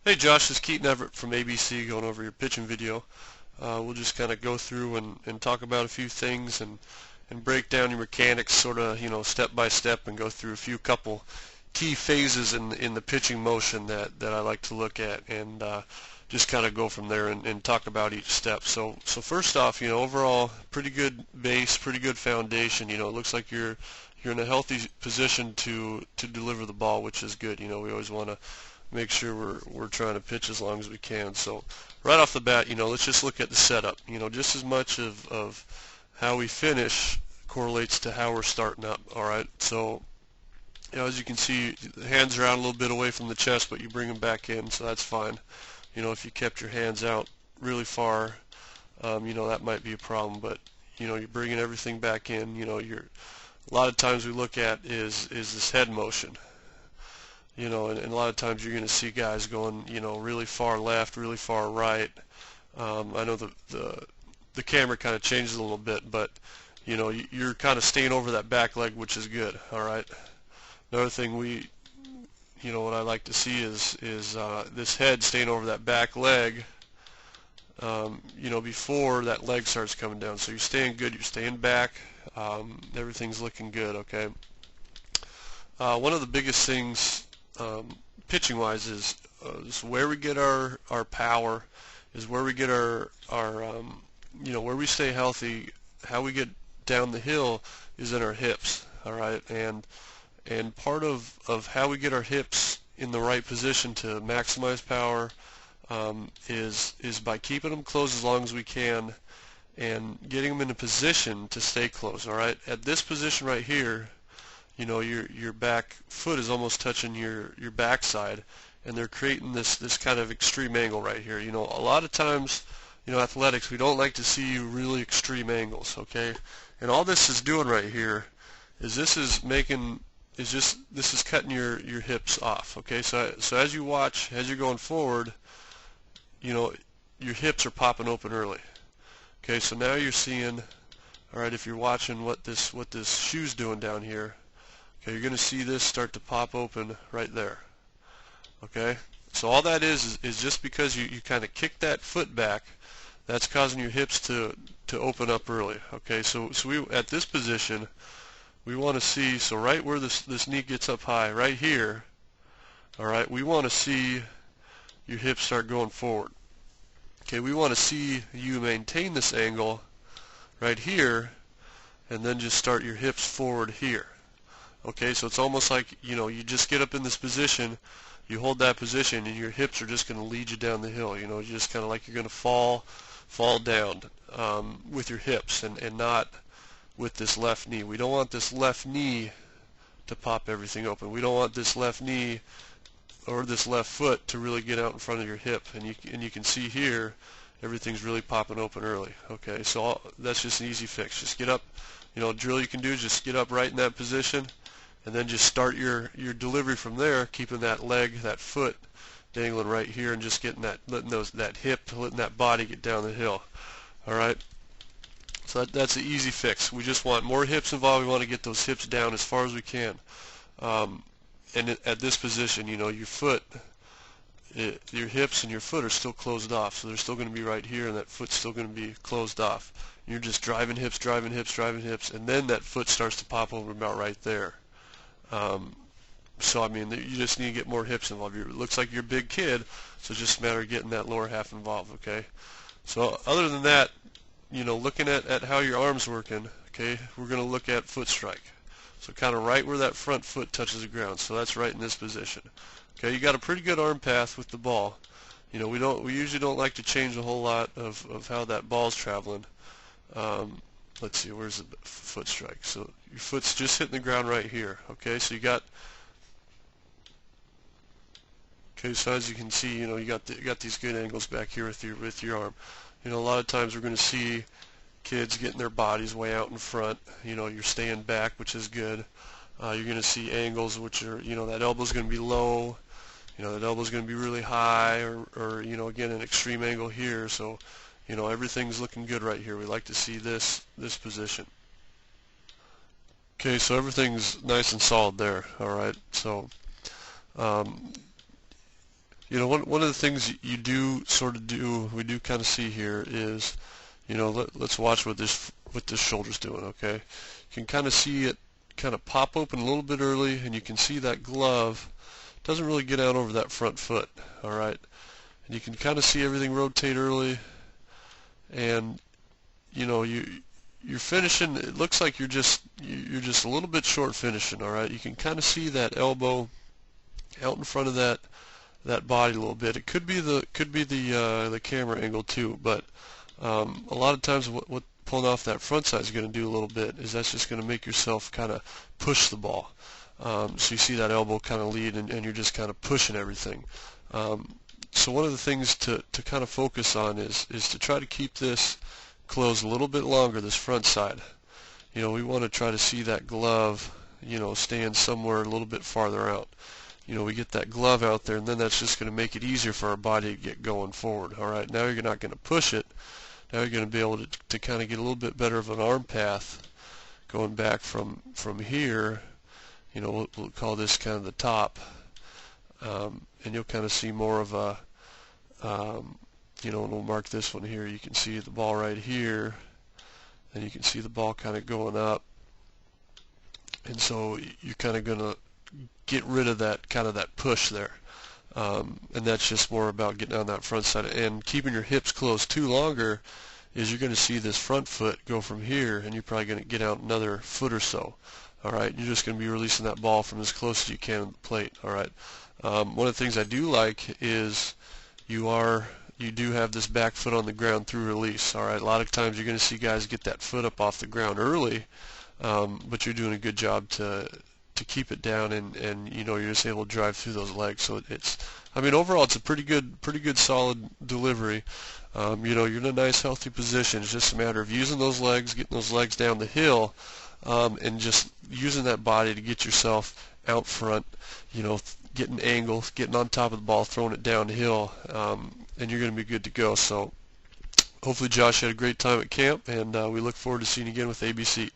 Hey Josh, this is Keaton Everett from ABC going over your pitching video. We'll just kind of go through and talk about a few things and break down your mechanics sort of, step by step and go through a few couple key phases in the pitching motion that I like to look at and just kind of go from there and talk about each step. So first off, overall pretty good base, pretty good foundation. It looks like you're in a healthy position to deliver the ball, which is good. We always want to make sure we're trying to pitch as long as we can. So right off the bat, let's just look at the setup. Just as much of how we finish correlates to how we're starting up. All right. So as you can see, the hands are out a little bit away from the chest, but you bring them back in, so that's fine. If you kept your hands out really far, that might be a problem. But you're bringing everything back in. A lot of times we look at is this head motion. And a lot of times you're going to see guys going, really far left, really far right. I know the camera kind of changes a little bit, but you're kind of staying over that back leg, which is good. All right. Another thing what I like to see is this head staying over that back leg. Before that leg starts coming down. So you're staying good. You're staying back. Everything's looking good. Okay. One of the biggest things pitching wise is where we get our power, is where we get our where we stay healthy. How we get down the hill is in our hips. All right. And part of how we get our hips in the right position to maximize power is by keeping them closed as long as we can and getting them in a position to stay closed. All right. At this position right here, your back foot is almost touching your backside, and they're creating this kind of extreme angle right here. A lot of times, athletics, we don't like to see really extreme angles, okay? And all this is doing right here is this is cutting your hips off, okay? So as you watch, as you're going forward, your hips are popping open early. Okay, so now you're seeing, all right, if you're watching what this shoe's doing down here, okay, you're going to see this start to pop open right there. Okay, so all that is just because you kind of kick that foot back, that's causing your hips to open up early. Okay, so we at this position, we want to see, so right where this knee gets up high, right here, all right, we want to see your hips start going forward. Okay, we want to see you maintain this angle right here, and then just start your hips forward here. Okay, so it's almost like, you just get up in this position, you hold that position, and your hips are just going to lead you down the hill. Just kind of like you're going to fall down with your hips and not with this left knee. We don't want this left knee to pop everything open. We don't want this left knee or this left foot to really get out in front of your hip. And you can see here, everything's really popping open early. Okay, so that's just an easy fix. Just get up. Drill you can do is just get up right in that position, and then just start your delivery from there, keeping that leg, that foot dangling right here, and just getting letting that hip, letting that body get down the hill. All right. So that's an easy fix. We just want more hips involved. We want to get those hips down as far as we can. And at this position, your foot, your hips and your foot are still closed off, so they're still going to be right here, and that foot's still going to be closed off. You're just driving hips, driving hips, driving hips, and then that foot starts to pop over about right there. So I mean, you just need to get more hips involved. It looks like you're a big kid, so it's just a matter of getting that lower half involved. Okay. So other than that, looking at how your arm's working, okay, we're going to look at foot strike. So kind of right where that front foot touches the ground. So that's right in this position. Okay, you got a pretty good arm path with the ball. We usually don't like to change a whole lot of how that ball's traveling. Let's see, where's the foot strike? So your foot's just hitting the ground right here. Okay, so you got. Okay, so as you can see, you got these good angles back here with your arm. A lot of times we're going to see kids getting their bodies way out in front. You're staying back, which is good. You're going to see angles which are, that elbow's going to be low. That elbow's going to be really high, or again, an extreme angle here. So, everything's looking good right here. We like to see this position. Okay, so everything's nice and solid there. All right, so one of the things you do sort of do, we do kind of see here is, let's watch what this shoulder's doing. Okay, you can kind of see it kind of pop open a little bit early, and you can see that glove doesn't really get out over that front foot. All right, and you can kind of see everything rotate early, and you're finishing. It looks like you're just a little bit short finishing. All right, you can kind of see that elbow out in front of that body a little bit. It could be the camera angle too, but a lot of times what pulling off that front side is going to do a little bit is that's just going to make yourself kind of push the ball. So you see that elbow kind of lead, and you're just kind of pushing everything. So one of the things to kind of focus on is to try to keep this closed a little bit longer, this front side. We want to try to see that glove, stand somewhere a little bit farther out. We get that glove out there, and then that's just going to make it easier for our body to get going forward. All right, now you're not going to push it. Now you're going to be able to kind of get a little bit better of an arm path going back from here. We'll call this kind of the top, and you'll kind of see more of a, and we'll mark this one here. You can see the ball right here, and you can see the ball kind of going up, and so you're kind of going to get rid of that push there, and that's just more about getting on that front side and keeping your hips closed too longer. Is you're going to see this front foot go from here, and you're probably going to get out another foot or so. All right, you're just going to be releasing that ball from as close as you can to the plate. All right, one of the things I do like is you do have this back foot on the ground through release. All right, a lot of times you're going to see guys get that foot up off the ground early, but you're doing a good job to keep it down, and you're just able to drive through those legs. So overall it's a pretty good solid delivery. You're in a nice healthy position. It's just a matter of using those legs, getting those legs down the hill, and just using that body to get yourself out front, getting angle, getting on top of the ball, throwing it downhill, and you're going to be good to go. So hopefully Josh had a great time at camp, and we look forward to seeing you again with ABC.